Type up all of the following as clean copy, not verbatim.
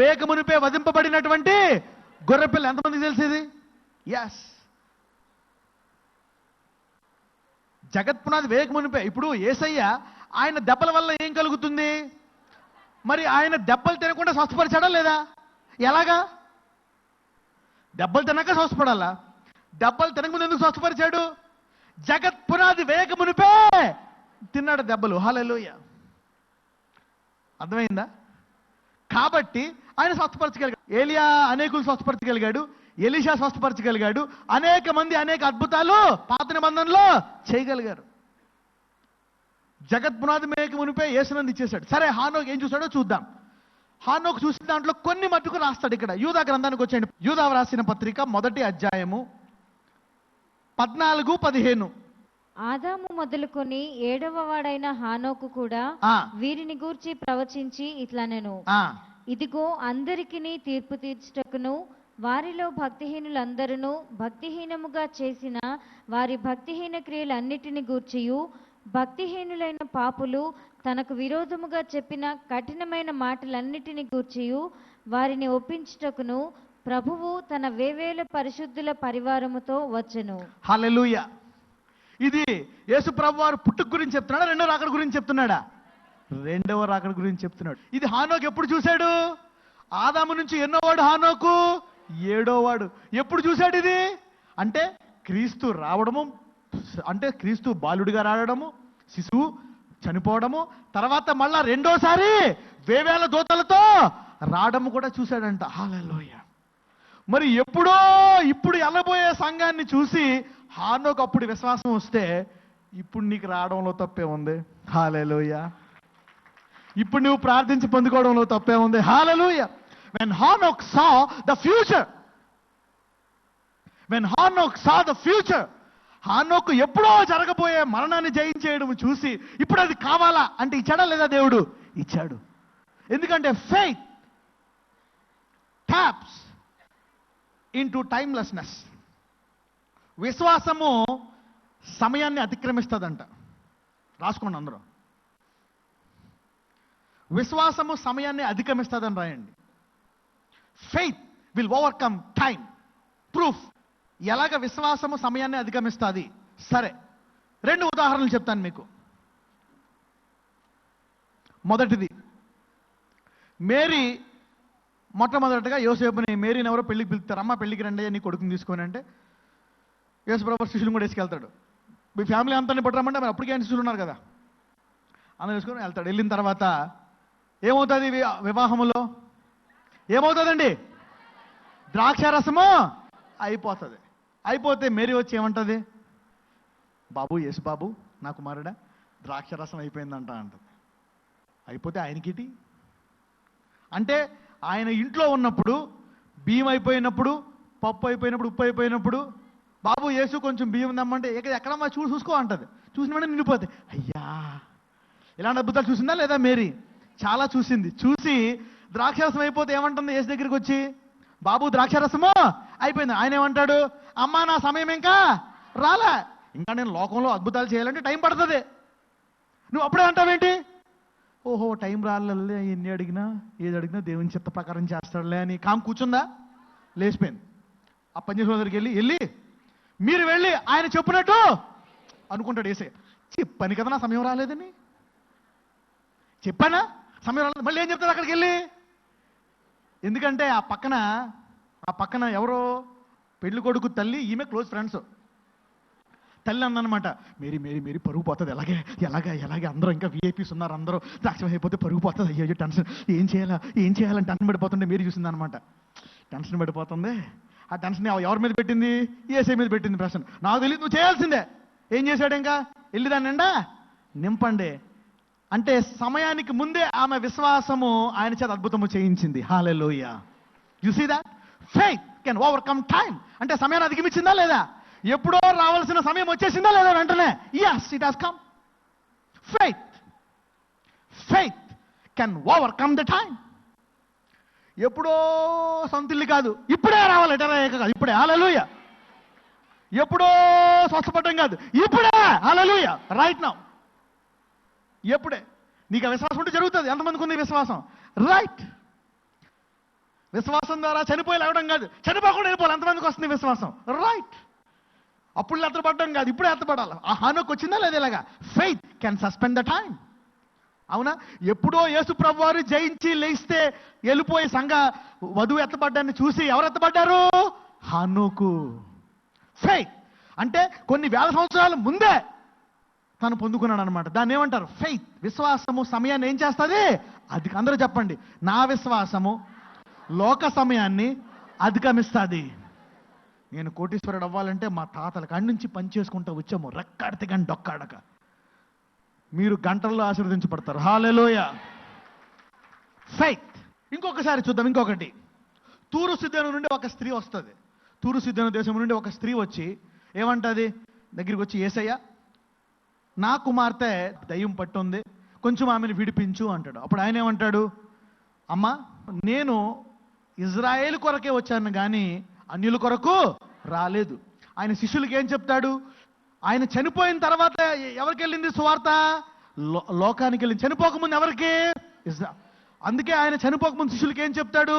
వేగమునిపే వధింపబడినటువంటి గొర్రెపిల్ల. ఎంతమందికి తెలిసేది? ఎస్, జగత్పునాది వేగమునిపే. ఇప్పుడు యేసయ్య ఆయన దెబ్బల వల్ల ఏం కలుగుతుంది? మరి ఆయన దెబ్బలు తినకుండా స్వస్థపరిచాడా లేదా? ఎలాగా? దెబ్బలు తినక స్వస్థపడాలా? దెబ్బలు తినకముందు ఎందుకు స్వస్థపరిచాడు? జగత్పునాది వేగమునిపే తిన్నాడు దెబ్బలు. హల్లెలూయా. అర్థమైందా? కాబట్టి ఆయన స్వస్థపరచగలిగాడు. ఏలియా అనేకులు స్వస్థపరచగలిగాడు, ఎలీషా స్వస్థపరచగలిగాడు, అనేక మంది అనేక అద్భుతాలు పాత నిబంధనలో చేయగలిగారు. జగత్పునాది వేగమునిపే యేసునందు ఇచ్చేశాడు. సరే, హానోకు ఏం చూశాడో చూద్దాం. హానోకు చూసిన దాంట్లో కొన్ని మట్టుకు రాస్తాడు. ఇక్కడ యూదా గ్రంథానికి వచ్చేయండి. యూదా రాసిన పత్రిక 1వ అధ్యాయము 14-15. ఆదాము మొదలుకొని 7వ వాడైన హానోకు కూడా వీరిని గూర్చి ప్రవచించి ఇట్లనెను, ఇదిగో అందరికిని తీర్పు తీర్చుటకును వారిలో భక్తిహీనులందరూ భక్తిహీనముగా చేసిన వారి భక్తిహీన క్రియలన్నిటిని గూర్చియు భక్తిహీనులైన పాపులు తనకు విరోధముగా చెప్పిన కఠినమైన మాటలన్నిటిని గూర్చియు వారిని ఒప్పించుటకును ప్రభువు తన వేవేల పరిశుద్ధుల పరివారముతో వచ్చెను. హల్లెలూయా. ఇది యేసు ప్రభు వారు పుట్టుక గురించి చెప్తున్నాడా, రెండవ రాకడ గురించి చెప్తున్నాడా? రెండవ రాకడ గురించి చెప్తున్నాడు. ఇది హానోకు ఎప్పుడు చూశాడు? ఆదాము నుంచి ఎన్నోవాడు హానోకు? 7వ వాడు. ఎప్పుడు చూశాడు ఇది? అంటే క్రీస్తు రావడము, అంటే క్రీస్తు బాలుడిగా రావడము, శిశువు చనిపోవడము, తర్వాత మళ్ళా రెండోసారి వేవేల దూతలతో రావడము కూడా చూశాడంట. హల్లెలూయా. మరి ఎప్పుడో ఇప్పుడు వెళ్ళబోయే సంఘాన్ని చూసి హానోకు అప్పుడు విశ్వాసం వస్తే ఇప్పుడు నీకు రావడంలో తప్పే ఉంది. హల్లెలూయా. ఇప్పుడు నువ్వు ప్రార్థించి పొందుకోవడంలో తప్పే ఉంది. హల్లెలూయా. When Hanok saw the future, when Hanok saw the future, హానోకు ఎప్పుడో జరగబోయే మరణాన్ని జయించేయడం చూసి ఇప్పుడు అది కావాలా అంటే ఇచ్చాడా లేదా? దేవుడు ఇచ్చాడు. ఎందుకంటే ఫెయిత్ ట్యాప్స్ ఇంటూ టైమ్లెస్నెస్. విశ్వాసము సమయాన్ని అతిక్రమిస్తుందంట. రాసుకోండి అందరూ. విశ్వాసము సమయాన్ని అధిగమిస్తుందని రాయండి. Faith will overcome time. Proof ఎలాగ విశ్వాసము సమయాన్ని అధిగమిస్తుంది. సరే, 2 ఉదాహరణలు చెప్తాను మీకు. మొదటిది, మేరీ మొట్టమొదటిగా యోసేపుని, మేరీని ఎవరో పెళ్లికి పిలుస్తారు. అమ్మ పెళ్లికి రండి నీ కొడుకుని తీసుకొని అంటే యేసుప్రభు శిష్యులను కూడా వేసుకెళ్తాడు. మీ ఫ్యామిలీ అంతా పట్టరమ్మంటే మరి అప్పటికే ఆయన శిష్యులు ఉన్నారు కదా, అందరూ వేసుకొని వెళ్తాడు. వెళ్ళిన తర్వాత ఏమవుతుంది వివాహములో? ఏమవుతుందండి? ద్రాక్షారసము అయిపోతుంది. అయిపోతే మేరీ వచ్చి ఏమంటుంది? బాబు, యేసు బాబు, నా కుమారుడా, ద్రాక్షారసం అయిపోయిందంట అంటది. అయిపోతే ఆయనకిటి అంటే ఆయన ఇంట్లో ఉన్నప్పుడు బియ్యం అయిపోయినప్పుడు, పప్పు అయిపోయినప్పుడు, ఉప్పు అయిపోయినప్పుడు, బాబు యేసు కొంచెం బియ్యం దమ్మంటే ఎక్కడమ్మా చూసుకో అంటది. చూసిన వెంటనే నిండిపోతే అయ్యా. ఇలాంటి అద్భుతాలు చూసిందా లేదా మేరీ? చాలా చూసింది. చూసి ద్రాక్షారసం అయిపోతే ఏమంటుంది? యేసు దగ్గరికి వచ్చి, బాబు ద్రాక్షారసము అయిపోయింది. ఆయన ఏమంటాడు? అమ్మా నా సమయం ఇంకా రాలే, ఇంకా నేను లోకంలో అద్భుతాలు చేయాలంటే టైం పడుతుంది. నువ్వు అప్పుడే అంటావేంటి? ఓహో టైం రాలే, ఎన్ని అడిగినా ఏది అడిగినా దేవుని చిత్త ప్రకారం చేస్తాడులే అని కామ్ కూర్చుందా? లేచిపోయింది. ఆ పనిచేసిన దగ్గరికి వెళ్ళి మీరు వెళ్ళి ఆయన చెప్పినట్టు అనుకుంటాడు. వేసే చెప్పాను కదా నా సమయం రాలేదని, చెప్పానా సమయం రాలేదు. మళ్ళీ ఏం చెప్తాడు అక్కడికి వెళ్ళి? ఎందుకంటే ఆ పక్కన ఎవరో పెళ్లి కొడుకు తల్లి, ఈమె క్లోజ్ ఫ్రెండ్స్. తల్లి అందనమాట, మేరీ మేరీ మేరీ పరుగు పోతుంది, ఎలాగే అందరూ ఇంకా విఐపీస్ ఉన్నారు, అందరూ ద్రాక్ష అయిపోతే పరుగు పోతుంది, అయ్యో టెన్షన్, ఏం చేయాలని టెన్షన్ పడిపోతుండే. మేరీ చూసిందనమాట, టెన్షన్ పడిపోతుంది. ఆ టెన్షన్ ఎవరి మీద పెట్టింది? యేసయ్య మీద పెట్టింది. ప్రశ్న నాకు తెలియదు, నువ్వు చేయాల్సిందే. ఏం చేశాడు? ఇంకా వెళ్ళి దాన్ని నిండా నింపండి అంటే సమయానికి ముందే ఆమె విశ్వాసము ఆయన చేత అద్భుతము చేయించింది. Hallelujah. You see that? Faith can overcome time. అంటే సమయాన్ని అధిగమించిందా లేదా? ఎప్పుడో రావాల్సిన సమయం వచ్చేసిందా లేదా? వెంటనే yes, it has come. Faith can overcome the time. ఎప్పుడో సొంతిల్లి కాదు, ఇప్పుడే రావాలి. కాదు ఇప్పుడే. హల్లెలూయా. ఎప్పుడో స్వస్థపడడం కాదు, ఇప్పుడే. హల్లెలూయా. Right now. ఎప్పుడే. నీకు ఆ విశ్వాసం ఉంటే జరుగుతుంది. ఎంతమందికి ఉంది విశ్వాసం? రైట్. విశ్వాసం ద్వారా చనిపోయి లేవడం కాదు, చనిపోకుండా వెళ్ళిపోవాలి. ఎంతమందికి వస్తుంది విశ్వాసం? రైట్. అప్పుడు ఎత్తపడడం కాదు, ఇప్పుడే ఎత్తపడాలి. ఆ హానోకు వచ్చిందా లేదా? ఇలాగా faith can suspend the time. అవునా? ఎప్పుడో యేసు ప్రభు వారు జయించి లేస్తే వెళ్ళిపోయి సంఘ వధువు ఎత్తపడ్డాన్ని చూసి ఎవరు ఎత్తపడ్డారు? హానోకు. ఫెయిత్ అంటే కొన్ని వేల సంవత్సరాల ముందే తను పొందుకున్నాడు అనమాట. దాన్ని ఏమంటారు? ఫెయిత్. విశ్వాసము సమయాన్ని ఏం చేస్తుంది? అది అందరూ చెప్పండి, నా విశ్వాసము లోక సమయాన్ని అధిగమిస్తుంది. నేను కోటీశ్వరుడు అవ్వాలంటే మా తాతల కాడి నుంచి పనిచేసుకుంటూ వచ్చాము, రెక్కాడితే కానీ డొక్కాడక. మీరు గంటల్లో ఆశీర్వదించబడతారు. హల్లెలూయా. ఫెయిత్. ఇంకొకసారి చూద్దాం. ఇంకొకటి, తూరు సిద్ధను నుండి ఒక స్త్రీ వస్తుంది. తూరు సిద్ధను దేశం నుండి ఒక స్త్రీ వచ్చి ఏమంటుంది? దగ్గరికి వచ్చి, యేసయ్య, నా కుమార్తె దయ్యం పట్టుంది, కొంచెం ఆమెను విడిపించు అంటాడు. అప్పుడు ఆయన ఏమంటాడు? అమ్మా, నేను ఇజ్రాయేల్ కొరకే వచ్చాను కానీ అన్యుల కొరకు రాలేదు. ఆయన శిష్యులకి ఏం చెప్తాడు? ఆయన చనిపోయిన తర్వాత ఎవరికి వెళ్ళింది సువార్త? లోకానికి వెళ్ళింది. చనిపోకముందు ఎవరికి? అందుకే ఆయన చనిపోకముందు శిష్యులకి ఏం చెప్తాడు?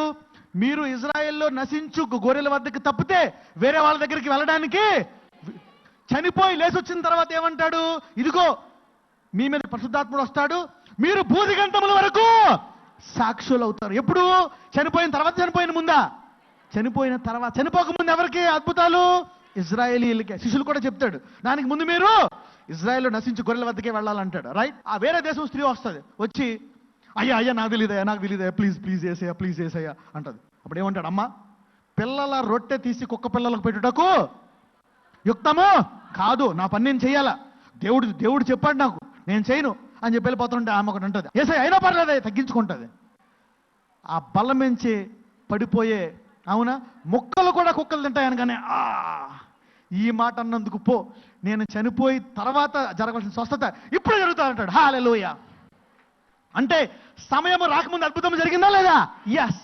మీరు ఇజ్రాయెల్లో నశించు గొర్రెల వద్దకు తప్పితే వేరే వాళ్ళ దగ్గరికి వెళ్ళడానికి. చనిపోయి లేచొచ్చిన తర్వాత ఏమంటాడు? ఇదిగో మీ మీద పరిశుద్ధాత్ముడు వస్తాడు, మీరు భూదిగంతముల వరకు సాక్షులు అవుతారు. ఎప్పుడు? చనిపోయిన తర్వాత, చనిపోయిన ముందా? చనిపోయిన తర్వాత. చనిపోకముందు ఎవరికి అద్భుతాలు? ఇజ్రాయేలీలకే. శిష్యులు కూడా చెప్తాడు, దానికి ముందు మీరు ఇజ్రాయెల్లో నశించి గొర్రెల వద్దకే వెళ్ళాలంటాడు. రైట్. ఆ వేరే దేశం స్త్రీ వస్తుంది, వచ్చి అయ్యా అయ్యా నాకు తెలియదయ్యా ప్లీజ్ ప్లీజ్ వేసేయ్యా ప్లీజ్ వేసేయ్యా అంటది. అప్పుడు ఏమంటాడు? అమ్మా, పిల్లల రొట్టె తీసి కుక్క పిల్లలకు పెట్టుటకు యుక్తము కాదు, నా పని నేను చెయ్యాలా, దేవుడు చెప్పాడు నాకు, నేను చేయను అని చెప్పి వెళ్ళిపోతుంటే ఆమె ఒకటి అంటుంది, ఏసయ్య అయినా పర్లేదే, తగ్గించుకుంటుంది. ఆ బల్ల మించి పడిపోయే, అవునా, ముక్కలు కూడా కుక్కలు తింటాయని కానీ ఈ మాట అన్నందుకు పో, నేను చనిపోయి తర్వాత జరగాల్సిన స్వస్థత ఇప్పుడు జరుగుతా అంటాడు. హల్లెలూయా. అంటే సమయం రాకముందు అద్భుతం జరిగిందా లేదా? ఎస్.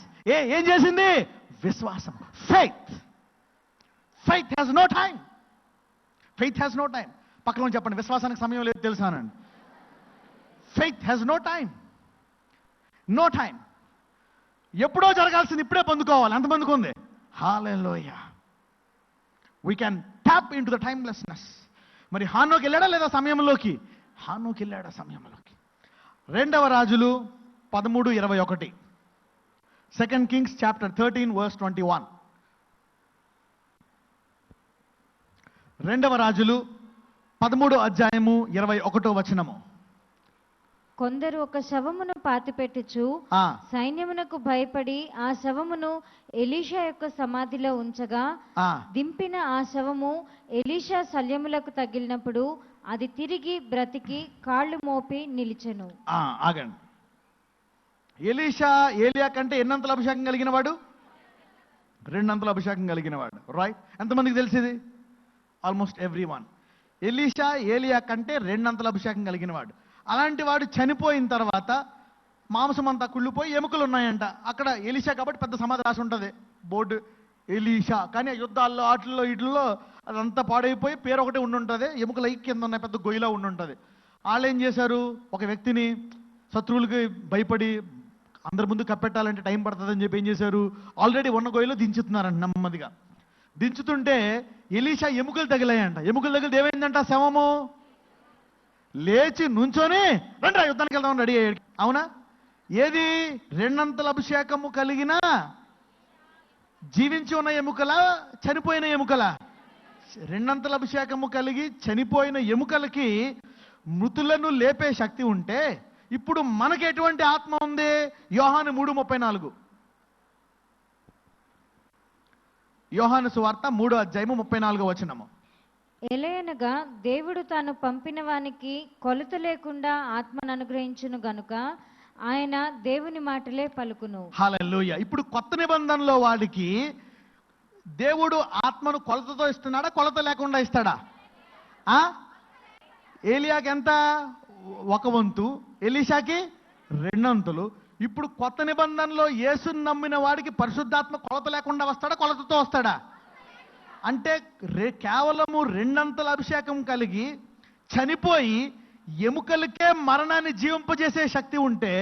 ఏం చేసింది? విశ్వాసం. Faith. Faith has no time. Faith has no time. పక్కన చెప్పండి, విశ్వాసానికి సమయం లేదు తెలుసానండి. Faith has no time. No time. ఎప్పుడో జరగాల్సింది ఇప్పుడే పొందుకోవాలి. ఎంత పొందుకుంది? Hallelujah. We can tap into the timelessness. మరి హానోకి వెళ్ళాడా లేదా సమయంలోకి? హానోకి వెళ్ళాడా సమయంలోకి. 2వ రాజులు 13:21. 2 Kings chapter 13 verse 21. 2వ రాజులు 13వ అధ్యాయము 21వ వచనము. కొందరు ఒక శవమును పాతిపెట్టుచు సైన్యమునకు భయపడి ఆ శవమును ఎలీషా యొక్క సమాధిలో ఉంచగా దింపిన ఆ శవము ఎలీషా శల్యములకు తగిలినప్పుడు అది తిరిగి బ్రతికి కాళ్ళు మోపి నిలిచెను. ఆగండి. ఎలీషా ఏలియా కంటే ఎన్నంతల అభిషేకం కలిగిన వాడు? 2 అంతల అభిషేకం కలిగిన వాడు. రైట్. ఎంతమందికి తెలిసింది? Almost everyone. ఎలీషా ఏలియా కంటే 2 అంతల అభిషేకం కలిగిన వాడు. అలాంటి వాడు చనిపోయిన తర్వాత మాంసం అంతా కుళ్ళిపోయి ఎముకలు ఉన్నాయంట. అక్కడ ఎలీషా కాబట్టి పెద్ద సమాధి రాసి ఉంటుంది, బోర్డు ఎలీషా. కానీ యుద్ధాల్లో ఆటల్లో వీటిల్లో అదంతా పాడైపోయి పేరు ఒకటే ఉండుంటుంది, ఎముకలు కింద ఉన్నాయి, పెద్ద గొయ్యిలా ఉండుంటుంది. వాళ్ళు ఏం చేశారు? ఒక వ్యక్తిని శత్రువులకి భయపడి అందరి ముందు కప్పెట్టాలంటే టైం పడుతుందని చెప్పి ఏం చేశారు? ఆల్రెడీ ఉన్న గొయ్యిలో దించుతున్నారంట. నెమ్మదిగా దించుతుంటే ఎలీషా ఎముకలు తగిలాయంట. ఎముకలు తగిలితే ఏమైందంట? శవము లేచి నుంచొని రండి యుద్ధానికి వెళ్దామని రెడీ అయ్యాడు. అవునా? ఏది? 2 అంతల అభిషేకము కలిగిన జీవించి ఉన్న ఎముకల, చనిపోయిన ఎముకల? 2 అంతల అభిషేకము కలిగి చనిపోయిన ఎముకలకి మృతులను లేపే శక్తి ఉంటే ఇప్పుడు మనకి ఎటువంటి ఆత్మ ఉంది? యోహాను 3:34. యోహాను సువార్త 3వ అధ్యాయము 34వ వచనము. ఎలయనగా దేవుడు తాను పంపిన వానికి కొలత లేకుండా ఆత్మను అనుగ్రహించును గనుక ఆయన దేవుని మాటలే పలుకును. హల్లెలూయా. ఇప్పుడు కొత్త నిబంధనలో వాడికి దేవుడు ఆత్మను కొలతతో ఇస్తున్నాడా, కొలత లేకుండా ఇస్తాడా? ఏలియాకి ఎంత? 1 వంతు, ఎలీషాకి 2 అంతులు. ఇప్పుడు కొత్త నిబంధనలో యేసుని నమ్మిన వాడికి పరిశుద్ధాత్మ కొలత లేకుండా వస్తాడా, కొలతతో వస్తాడా? అంటే కేవలము 2 అంతల అభిషేకం కలిగి చనిపోయి ఎముకలకే మరణాన్ని జీవింపజేసే శక్తి ఉంటే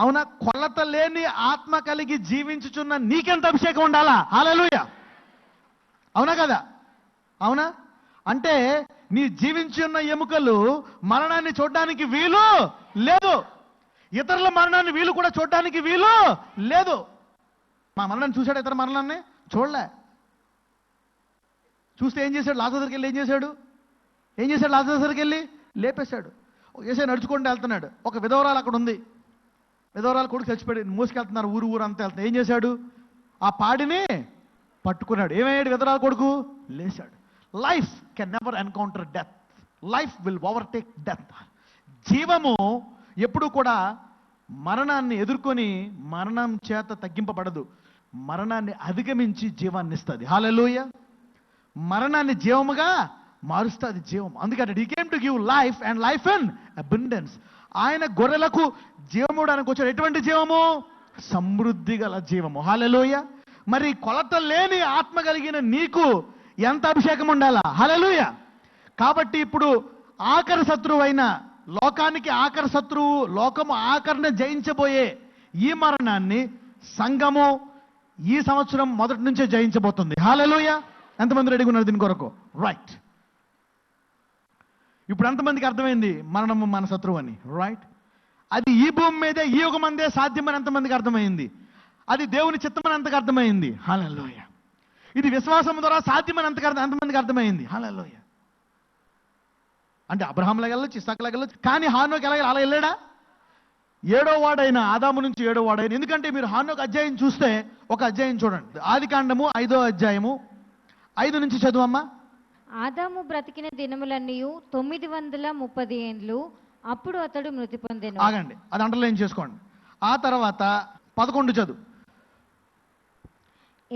అవునా? కొలత లేని ఆత్మ కలిగి జీవించుచున్న నీకెంత అభిషేకం ఉండాలా? హల్లెలూయా. అవునా కదా? అవునా? అంటే నీ జీవించి ఉన్న ఎముకలు మరణాన్ని చూడడానికి వీలు లేదు. ఇతరుల మరణాన్ని వీలు కూడా చూడడానికి వీలు లేదు. మా మరణాన్ని చూశాడు, ఇతర మరణాన్ని చూడలే. చూస్తే ఏం చేశాడు? లాజరు దగ్గరికి వెళ్ళి ఏం చేశాడు? లాజరు దగ్గరికి వెళ్ళి లేపేశాడు. ఏసే నడుచుకుంటూ వెళ్తున్నాడు. ఒక విధవరాలు అక్కడ ఉంది. విధవరాలు కొడుకు చచ్చిపోయి మూసుకెళ్తున్నారు, ఊరు అంతా వెళ్తున్నారు. ఏం చేశాడు? ఆ పాడిని పట్టుకున్నాడు. ఏమయ్యాడు? విధవరాలు కొడుకు లేచాడు. Life can never encounter death. Life will overtake death. జీవము ఎప్పుడు కూడా మరణాన్ని ఎదుర్కొని మరణం చేత తగ్గింపబడదు, మరణాన్ని అధిగమించి జీవాన్ని ఇస్తుంది. హల్లెలూయా. మరణాన్ని జీవముగా మారుస్తుంది జీవం. అందుకని హి came to give life and life in abundance. ఆయన గొర్రెలకు జీవముడానికి వచ్చాడు. ఎటువంటి జీవము? సమృద్ధి గల జీవము. హల్లెలూయా. మరి కొలత లేని ఆత్మ కలిగిన నీకు ఎంత అభిషేకం ఉండాలా? హల్లెలూయా. కాబట్టి ఇప్పుడు ఆఖరి శత్రువు అయిన, లోకానికి ఆఖరి శత్రువు, లోకము ఆఖరిని జయించబోయే ఈ మరణాన్ని సంఘము ఈ సంవత్సరం మొదటి నుంచే జయించబోతుంది. హల్లెలూయా. ఎంతమంది రెడీగా ఉన్నారు దీని కొరకు? రైట్. ఇప్పుడు ఎంతమందికి అర్థమైంది మరణము మన శత్రువు అని? రైట్. అది ఈ భూమి మీదే ఈ యుగమందే సాధ్యమని ఎంతమందికి అర్థమైంది? అది దేవుని చిత్తమని ఎంతకు అర్థమైంది? హల్లెలూయా. ఇది విశ్వాసం ద్వారా సాధ్యమని ఎంతమందికి అర్థమైంది? హల్లెలూయా. అంటే అబ్రహాంలాగా వెళ్ళొచ్చు, ఇస్సాకులాగా వెళ్ళొచ్చు, కానీ హానోకి ఎలా అలా వెళ్ళాడా? 7వ వాడైన ఆదాము నుంచి 7వ వాడైన. ఎందుకంటే మీరు హానోకు అధ్యాయం చూస్తే ఒక అధ్యాయం చూడండి. ఆదికాండము 5వ అధ్యాయము 5 నుంచి చదువమ్మా. ఆదాము బ్రతికిన దినములన్నీయు 930 ఏండ్లు. అప్పుడు అతడు మృతి పొందెను. ఆగండి, అది అండర్లైన్ చేసుకోండి. ఆ తర్వాత 11 చదువు.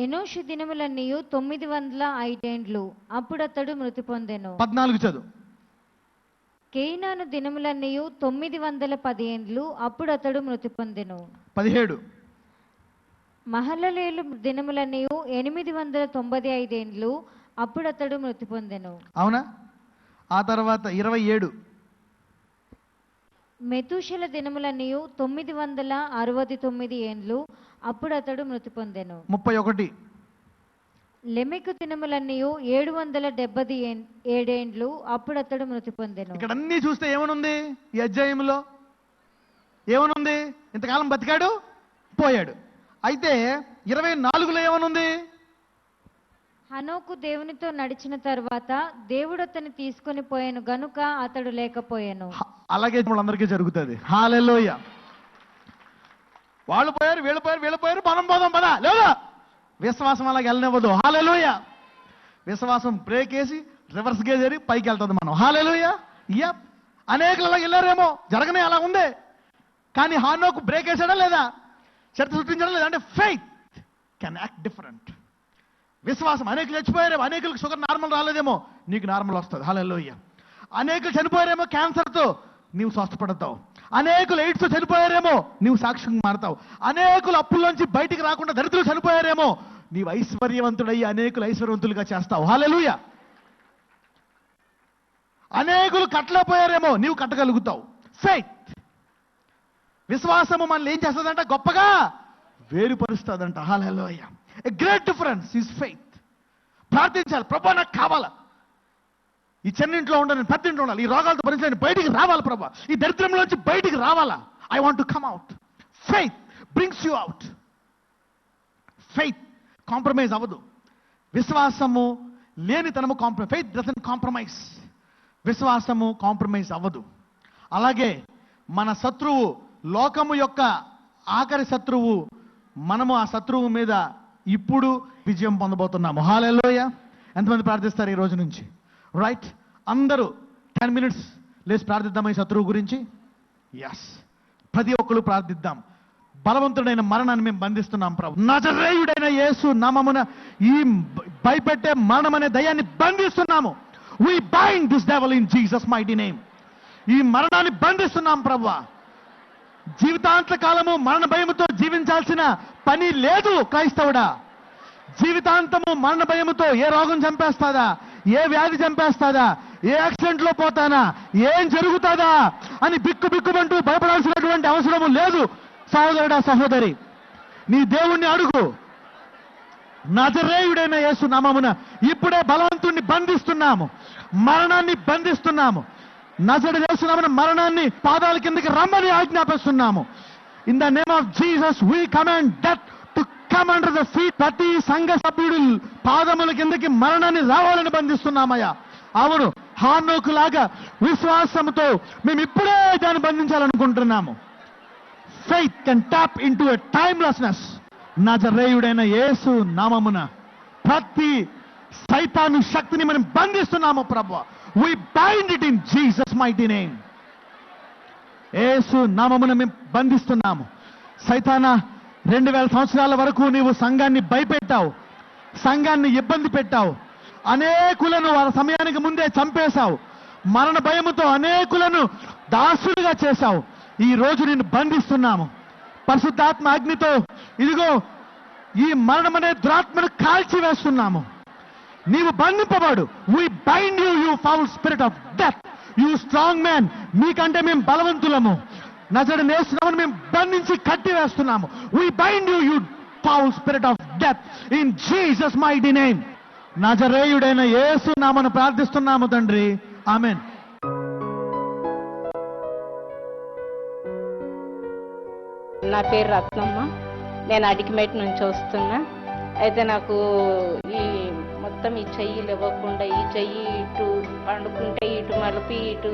ఎనోషు దినములన్నీయు 905 ఏండ్లు. అప్పుడు అతడు మృతి పొందెను. 14 చదువు. కేయినాను దినములన్నీయు 910 ఏండ్లు. అప్పుడు అతడు మృతి పొందెను. 17. మహలలేలు దినములన్నీయు 895 ఏండ్లు. అప్పుడు అతడు మృతి పొందెను. అవునా? ఆ తర్వాత 27. మెతూషల దినములన్నీయు 969 ఏండ్లు. అప్పుడు అతడు మృతి పొందెను. 31. లెమెకు దినములన్నీయు 777 ఏండ్లు. అప్పుడు అతడు మృతి పొందెను. ఇక్కడ అన్ని చూస్తే ఏమనుంది? ఈ అధ్యాయంలో ఏమనుంది? ఇంతకాలం బతికాడు, పోయాడు. అయితే 24లో ఏమనుంది? హనోకు దేవునితో నడిచిన తర్వాత దేవుడు అతన్ని తీసుకొని పోయాను గనుక అతడు లేకపోయాను. అలాగే వాళ్ళందరికీ జరుగుతుంది. హల్లెలూయా. వాళ్ళు పోయారు, వీళ్ళు పోయారు, మనం పోదాం పదా లేదా? విశ్వాసం అలాగే వెళ్ళనివ్వదు. హల్లెలూయా. విశ్వాసం బ్రేక్ వేసి రివర్స్ గేజ్ ఏరి పైకి వెళ్తుంది మనం. హల్లెలూయా. అనేకలు అలా వెళ్ళారేమో, జరగనే అలా ఉంది. కానీ హానోకు బ్రేక్ వేసాడా లేదా? చరిత్ర సృష్టించడం లేదా? అంటే ఫెయిత్ కెన్ యాక్ట్ డిఫరెంట్. విశ్వాసం. అనేకులు చచ్చిపోయారేమో, అనేకులకు షుగర్ నార్మల్ రాలేదేమో, నీకు నార్మల్ వస్తుంది. హల్లెలూయా. అనేకులు చనిపోయారేమో క్యాన్సర్తో, నీవు స్వస్థపడతావు. అనేకులు ఎయిడ్స్తో చనిపోయారేమో, నీవు సాక్ష్యం మారుతావు. అనేకులు అప్పుల్లోంచి బయటికి రాకుండా దరిద్రులు చనిపోయారేమో, నీవు ఐశ్వర్యవంతుడయ్యి అనేకులు ఐశ్వర్యవంతులుగా చేస్తావు. హల్లెలూయా. అనేకులు కట్టలేకపోయారేమో, నీవు కట్టగలుగుతావు. ఫెయిత్. విశ్వాసము మనల్ని ఏం చేస్తుందంట? గొప్పగా వేరుపరుస్తుందంట. Hallelujah. A great difference is faith. ప్రార్థించాలి, ప్రభా నాకు కావాలా, ఈ చెన్నింట్లో ఉండాలి, పెద్దింట్లో ఉండాలి, ఈ రోగాలతో భరించాలని బయటికి రావాలి ప్రభా, ఈ దరిద్రంలోంచి బయటికి రావాలా, I want to come out. Faith brings you out. Faith compromise అవ్వదు. విశ్వాసము లేనితనము ఫెయిత్ డజంట్ కాంప్రమైజ్. విశ్వాసము కాంప్రమైజ్ అవ్వదు. అలాగే మన శత్రువు, లోకము యొక్క ఆఖరి శత్రువు, మనము ఆ శత్రువు మీద ఇప్పుడు విజయం పొందబోతున్నాము. హల్లెలూయా. ఎంతమంది ప్రార్థిస్తారు ఈ రోజు నుంచి? రైట్. అందరూ 10 minutes లేచి ప్రార్థిద్దాం ఈ శత్రువు గురించి. ఎస్, ప్రతి ఒక్కరు ప్రార్థిద్దాం. బలవంతుడైన మరణాన్ని మేము బంధిస్తున్నాం ప్రభు. నజరేయుడైన యేసు నామమున ఈ భయపెట్టే మరణం అనే దయ్యాన్ని బంధిస్తున్నాము. We bind this devil in Jesus mighty name. ఈ మరణాన్ని బంధిస్తున్నాం ప్రభువా. జీవితాంత కాలము మరణ భయముతో జీవించాల్సిన పని లేదు క్రైస్తవుడా. జీవితాంతము మరణ భయముతో ఏ రోగం చంపేస్తాదా, ఏ వ్యాధి చంపేస్తాదా, ఏ యాక్సిడెంట్ లో పోతానా, ఏం జరుగుతుందా అని బిక్కుమంటూ భయపడాల్సినటువంటి అవసరము లేదు. సహోదరుడా, సహోదరి, నీ దేవుణ్ణి అడుగు. నజరేయుడైన యేసు నామమున ఇప్పుడే బలవంతుణ్ణి బంధిస్తున్నాము, మరణాన్ని బంధిస్తున్నాము. నజరేయుడైన యేసు నామమున మరణాన్ని పాదాల కిందకి రమ్మని ఆజ్ఞాపిస్తున్నాము. In the name of Jesus we command death to come under the feet. ప్రతి సంఘ సభ్యుడు పాదముల కిందకి మరణాన్ని రావాలని బంధిస్తున్నామయ్యా. అవును, హానోకు లాగా విశ్వాసంతో మేము ఇప్పుడే దాన్ని బంధించాలనుకుంటున్నాము. Faith can tap into a timelessness. నజరేయుడైన యేసు నామమున ప్రతి సైతాను శక్తిని మనం బంధిస్తున్నాము ప్రభువా. We bind it in Jesus mighty name. Yesu నామమున మేము బంధిస్తున్నాము. సైతానా, 2000 సంవత్సరాల వరకు నీవు సంఘాన్ని భయపెట్టావు, సంఘాన్ని ఇబ్బంది పెట్టావు, అనేకులను వాళ్ళ సమయానికి ముందే చంపేశావు, మరణ భయముతో అనేకులను దాసులుగా చేశావు. ఈ రోజు నిన్ను బంధిస్తున్నాము పరిశుద్ధాత్మ అగ్నితో. ఇదిగో ఈ మరణమనే దురాత్మను కాల్చివేస్తున్నాము. నీవు బంధింపబడు. We bind you, you foul spirit of death, you strong man. మీకంటే మేము బలవంతులము. నజరేయుడైన యేసు నామమున మేము బంధించి కట్టివేస్తున్నాము. We bind you, you foul spirit of death, in Jesus mighty name. నజరేయుడైన యేసు నామమున ప్రార్థిస్తున్నాము తండ్రి, ఆమేన్. నా పేరు రత్నమ్మ. నేను అడికిమేట నుంచి వస్తున్నా. అయితే నాకు ఈ మొత్తం ఈ చెయ్యిలు ఇవ్వకుండా, ఈ చెయ్యి ఇటు పండుకుంటే ఇటు మలిపి ఇటు